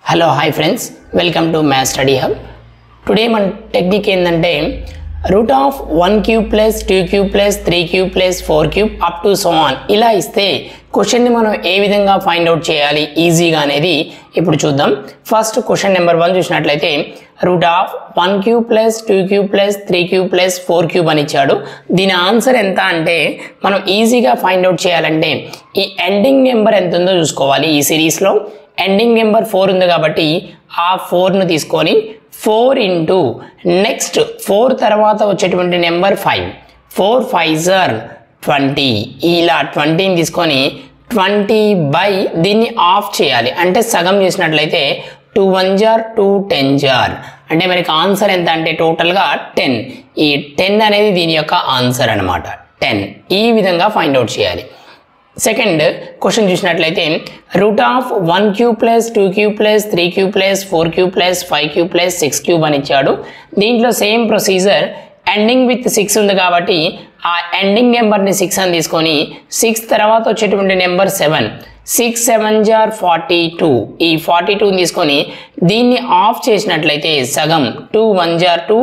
Hello hi friends, welcome to maths study hub. Today మన technique ఏంటంటే root of 1 cube plus 2 cube plus 3 cube plus 4 cube up to so on ఇలా ఇస్తే క్వశ్చన్ని మనం ఏ విధంగా find out చేయాలి ఈజీగా అనేది ఇప్పుడు చూద్దాం. ఫస్ట్ క్వశ్చన్ నెంబర్ 1 చూసినట్లయితే root of 1 cube plus 2 cube plus 3 cube plus 4 cube అని ఇచ్చాడు. దీని ఆన్సర్ ఎంత అంటే మనం ఈజీగా ఫైండ్ అవుట్ చేయాలంటే ఈ ఎండింగ్ నెంబర్ ఎంత ఉందో చూసుకోవాలి. ఈ సిరీస్లో ఎండింగ్ నెంబర్ 4 ఉంది కాబట్టి ఆ 4ను తీసుకొని 4 ఇంటూ నెక్స్ట్ 4 తర్వాత వచ్చేటువంటి నెంబర్ 5, 4 5s are 20 ఇలా 20ని తీసుకొని 20 బై దీన్ని ఆఫ్ చేయాలి. అంటే సగం చేసినట్లయితే 2 1s are 2 10s are అంటే మనకి ఆన్సర్ ఎంత అంటే టోటల్గా 10. ఈ 10 అనేది దీని యొక్క ఆన్సర్ అనమాట. 10 ఈ విధంగా ఫైండ్ అవుట్ చేయాలి. సెకండ్ క్వశ్చన్ చూసినట్లయితే root of 1 cube plus 2 cube plus 3 cube plus 4 cube plus 5 cube plus 6 cube అని ఇచ్చాడు. దీంట్లో సేమ్ ప్రొసీజర్ ఎండింగ్ విత్ 6 ఉంది కాబట్టి ఆ ఎండింగ్ నెంబర్ని 6 అని తీసుకొని 6 తర్వాత వచ్చేటువంటి నెంబర్ 7, 6 7s are 42 ఈ 42ని తీసుకొని దీన్ని ఆఫ్ చేసినట్లయితే సగం 2 1s are 2,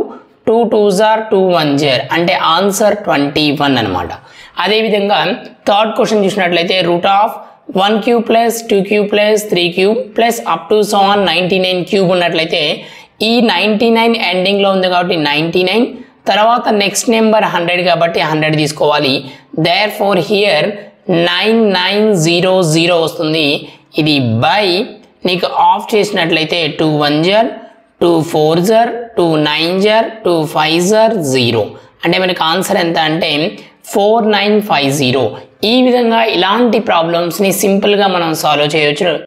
2 2s are 2 1s are అంటే ఆన్సర్ 21 అనమాట. అదేవిధంగా థర్డ్ క్వశ్చన్ చూసినట్లయితే root of 1 cube plus 2 cube plus 3 cube plus up to so on 99 cube ఉన్నట్లయితే ఈ 99 ఎండింగ్లో ఉంది కాబట్టి 99 తర్వాత నెక్స్ట్ నెంబర్ 100 కాబట్టి 100 తీసుకోవాలి. దేర్ ఫోర్ హియర్ 9900 వస్తుంది. ఇది బై నీకు ఆఫ్ చేసినట్లయితే 2 1s are 2 4s are 2 9s are 2 5s are 0 అంటే మనకి ఆన్సర్ ఎంత అంటే 4950. ఈ విధంగా ఇలాంటి ప్రాబ్లమ్స్ని సింపుల్గా మనం సాల్వ్ చేయవచ్చు.